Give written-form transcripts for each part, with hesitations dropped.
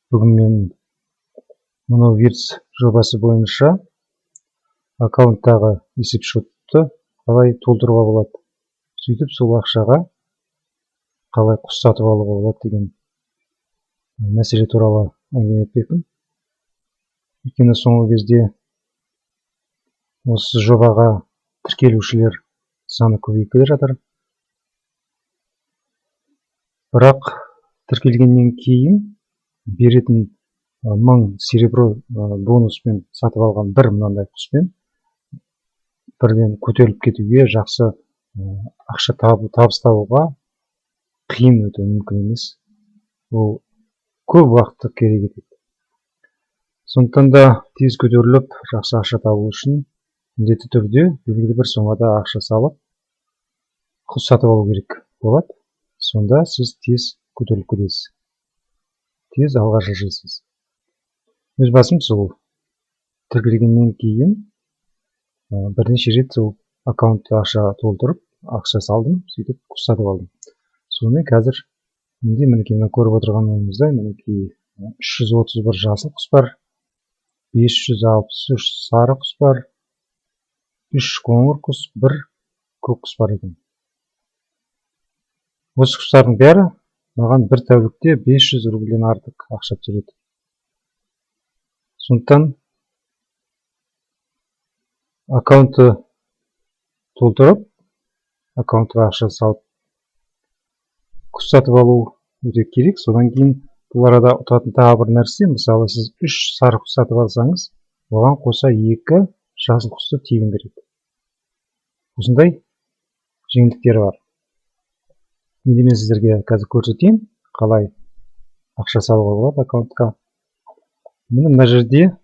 Бүгін мен мынау вирс жобасы бойынша аккаунттағы есепшотты қалай толтыруға болады, сөйтіп сол ақшаға қалай құс сатып алуға болады деген мәселе туралы әңгіме етпекпін. Өйткені соңғы кезде осы жобаға тіркелушілер саны көбейіп келе жатыр. Бірақ тіркелгеннен кейін беретін 1000 серебро бонуспен сатып алған бір мынандай құспен бірден көтеріліп кетуге, жақсы ақша табыс табуға қиын, өте мүмкін емес. Ол көп уақытты керек етеді. Сондықтан да тез көтеріліп, жақсы ақша табу үшін міндетті түрде белгілі бір сомада ақша салып, құс сатып алу керек болады. Сонда сіз тез көтеріліп кетесіз, тез алға жылжисыз. Өз басым сол тіркелгеннен кейін бірнеше рет сол аккаунтқа ақша толтырып, ақша салдым, сөйтіп құс сатып алдым. Сонымен қазір менде мінекей көріп отырғанымыздай мінекей 331 жасыл құс бар, 563 сары құс бар, 3 қоңыр құс, 1 көк құс бар екен. Осы құстардың бәрі маған бір тәулікте 500 рубльден артық ақша түсіреді. Сондықтан аккаунтты толтырып, аккаунтқа ақша салып, құс сатып алу өте керек. Содан кейін бұл арада ұтатын тағы бір нәрсе, мысалы сіз 3 сары құс сатып алсаңыз, оған қоса 2 жасыл құсты тегін береді. Осындай жеңілдіктері бар. Енді мен сіздерге қазір көрсетейін, қалай ақша салуға болады аккаунтқа. Мына жерде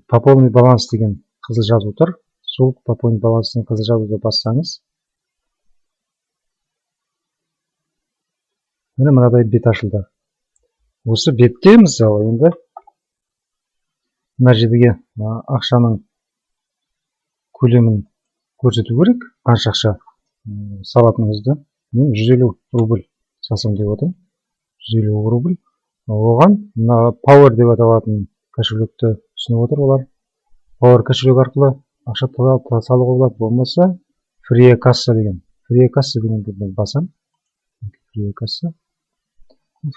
пополни баланс деген қызыл жазу тұр. Сол пополни баланс деген қызыл жазуды бассаңыз, мынадай бет ашылды. Осы бетте мысалы енді мына жерге ақшаның көлемін көрсету керек, қанша ақша салатыныңызды. Мен 150 рубль салсам деп отырмын. 150 рубль. Оған мына Power деп аталатын кошелекті ұсынып отыр олар. Power кошелек арқылы ақша салуға болады, болмаса Free касса деген. Free касса дегенді басам. Free касса.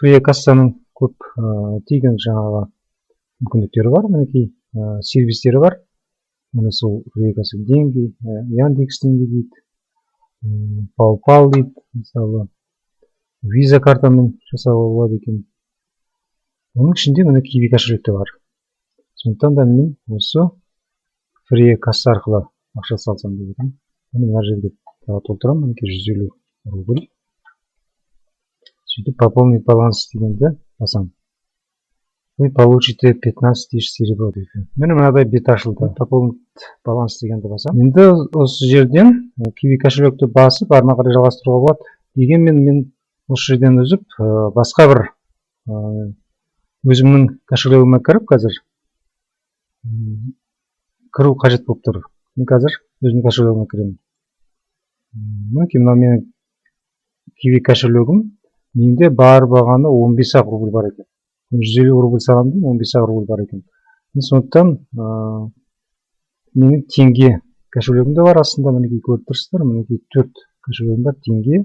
Free кассаның көп тегін жаңағы мүмкіндіктері бар, мінекей сервистері бар. Міне сол Free касса деньги, Яндекс деньги дейді, PayPal дейді, мысалы виза картамен жасауға болады екен. Оның ішінде міне Kiwi кошелекте бар. Сондықтан да мен осы Free касса арқылы ақша салсам деп отырмын. Мына жерге толтырамын, мінекей 150 рубль. Сөйтіп пополнить баланс дегенді басам. Вы получите 15 000 серебро дейді. Міне мынадай бет ашылды. Пополнить баланс дегенді басам. Енді осы жерден Kiwi кошелекті басып, арна қарай жалғастыруға болады. Дегенмен мен осы жерден үзіп, басқа бір өзімнің кошелегіме кіріп, қазір кіру қажет болып тұр. Мен қазір өзімнің кошелегіме кіремін. Мінекей мынау менің Kiwi кошелегім. Менде бар бағаны 15 рубль бар екен. 150 рубль саламын, 15 рубль бар екен. Сондықтан менің теңге кошелегім де бар астында, мінекей көріп тұрсыздар, мінекей 4 кошелегім бар, теңге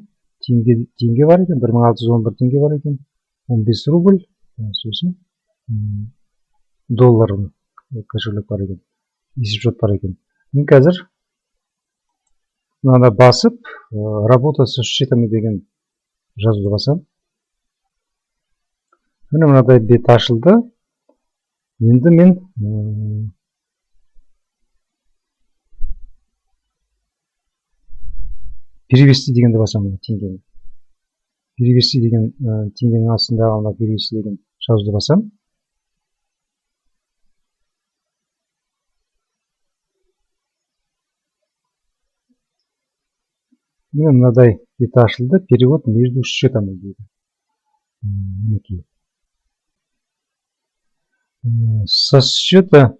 бар екен, 1611 теңге бар екен, 15 рубль, сосын доллар кошелек бар екен, есепшот бар екен. Мен қазір мынада басып, работа со счетами деген жазуды басам. Мынадай бет ашылды. Енді мен перевести дегенді басам, теңгені. Перевести деген теңгенің астындағы перевести деген жазуды басам. Мынадай бет ашылды. Перевод между счетами дейді. Мінекей. Со счета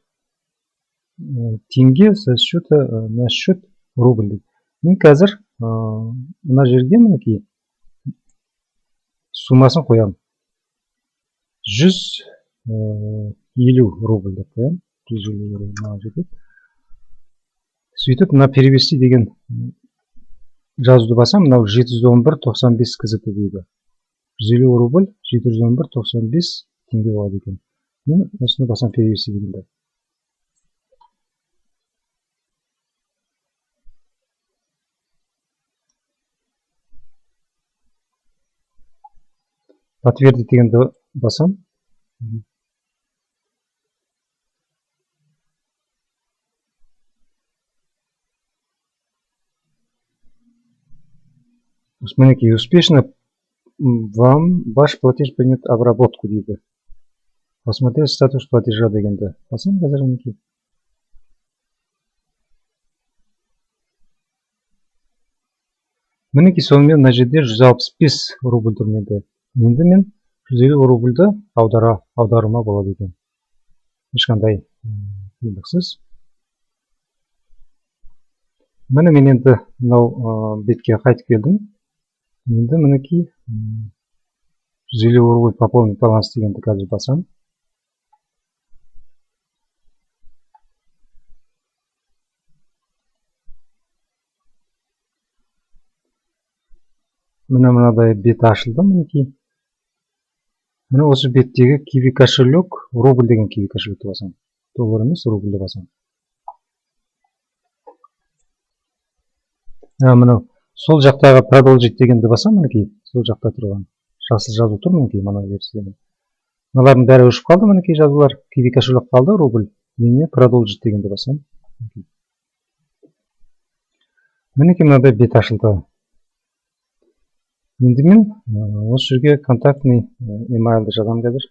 теңге, со счета на счет рубль дейді. Мен қазір мына жерге суммасын қоямын. 100 50 рубль деп қоямын. 150 рубль маған жетеді. Сөйтіп мына перевести деген жазуды басам, мынау 711.95 кзт дейді. 150 рубль 711.95 теңге болады екен. Мен осыны басам перевести дегенде. Подтвердить дегенді басам. Мінекей, успешно вам ваш платеж принят в обработку дейді. Посмотреть статус платежа дегенді басам қазір мінекей. Мінекей, сонымен мына жерде 165 рубль тұр менде. Енді мен 150 рубльді аударуыма болады екен. Ешқандай қиындықсыз. Міне мен енді мынау бетке қайтып келдім. Енді мінекей 150 рубль пополнить баланс дегенді қазір басам. Міне мынадай бет ашылды мінекей. Міне осы беттегі киви кошелек, рубль деген киви кошелекті басам. Доллар емес, рубльді басам. Міне сол жақтағы продолжить дегенді басам мінекей. Сол жақта тұрған жасыл жазу тұр мінекей, мына версияда. Мыналардың бәрі өшіп қалды мінекей жазулар. Киви кошелек қалды, рубль. Мен продолжить дегенді басам. Мінекей мынадай бет ашылды. Енді мен осы жерге контактный емайлды жазам қазір.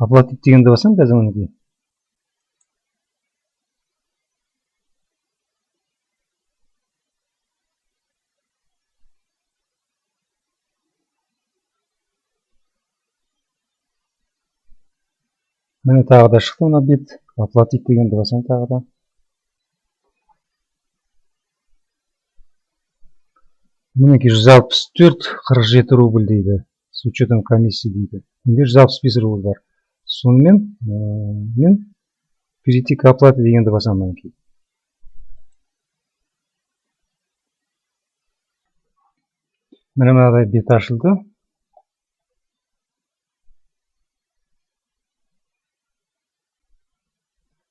Оплатить дегенді басам қазір мінекей. Міне тағы да шықты мына бет. Оплатить дегенді басам тағы да. Мінекей 164,47 рубль дейді. С учетом комиссии дейді. Менде 165 рубль бар. Сонымен мен перейти к оплате дегенді басам мінекей. Міне мынадай бет ашылды.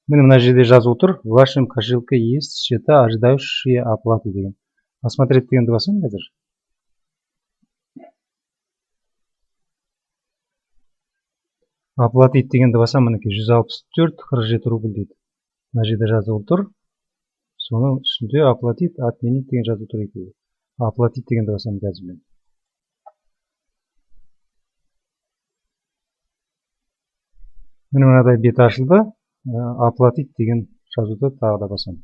Міне мына жерде жазып отыр. В вашем кошельке есть счета, ожидающие оплаты деген. Посмотреть дегенді басам қазір. Оплатить дегенді басам мінекей 164,47 рубль дейді. Мына жерде жазып отыр. Соның үстінде оплатить, отменить деген жазып отыр екен. Оплатить дегенді басам қазір мен. Міне мынадай бет ашылды. Оплатить деген жазуды тағы да басам.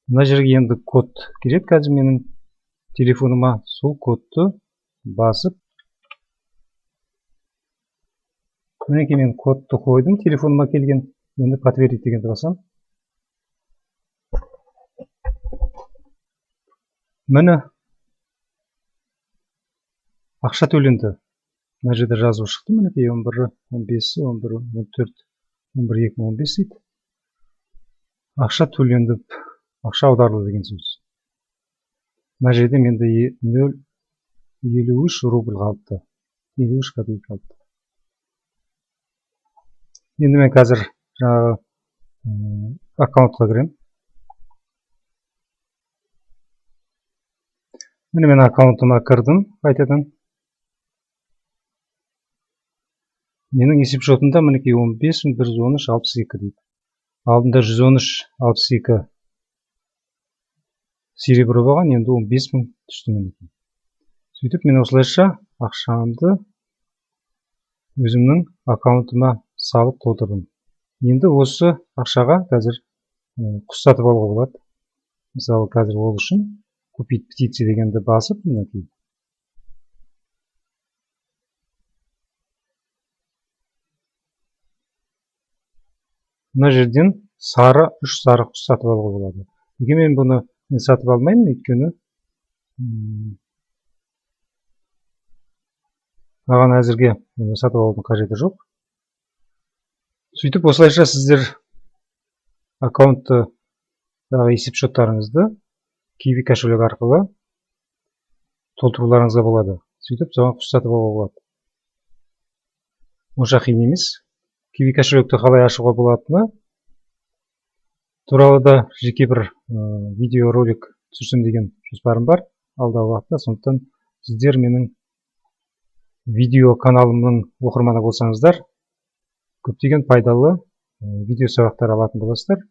Мына жерге енді код керек қазір менің телефоныма. Сол кодты басып. Мінекей мен кодты қойдым, телефоныма келген. Енді подтвердить дегенді басам. Міне ақша төленді. Мына жерде жазу шықты мінекей 11, 15, 11, 14, 11, 2015 дейді. Ақша төленді, ақша аударылды деген сөз. Мына жерде менде 0,53 рубль қалыпты. 53 копейка қалыпты. Енді мен қазір жаңағы аккаунтқа кірем. Міне мен аккаунтыма кірдім қайтадан. Менің есеп шотында мінекей 15.113.62 дейді. Алдында 113.62 серебро болған, енді 15.000 түсті мінекей. Сөйтіп мен осылайша ақшамды өзімнің аккаунтыма салып толтырдым. Енді осы ақшаға қазір құс сатып алуға болады. Мысалы, қазір ол үшін купить птицы дегенді басып, мінекей. Мына жерден үш сары құс сатып алуға болады. Неге мен бұны сатып алмаймын, өйткені маған әзірге сатып алудың қажеті жоқ. Сөйтіп, осылайша сіздер аккаунттағы есеп шоттарыңызды Kiwi кошелек арқылы толтыруларыңызға болады. Сөйтіп, соған құс сатып алуға болады. Онша қиын емес. Kiwi кошелекті қалай ашуға болатыны туралы да жеке бір видео ролик түсірсем деген жоспарым бар алдағы уақытта. Сондықтан сіздер менің видео каналымның оқырманы болсаңыздар, көптеген пайдалы видео сабақтар алатын боласыздар.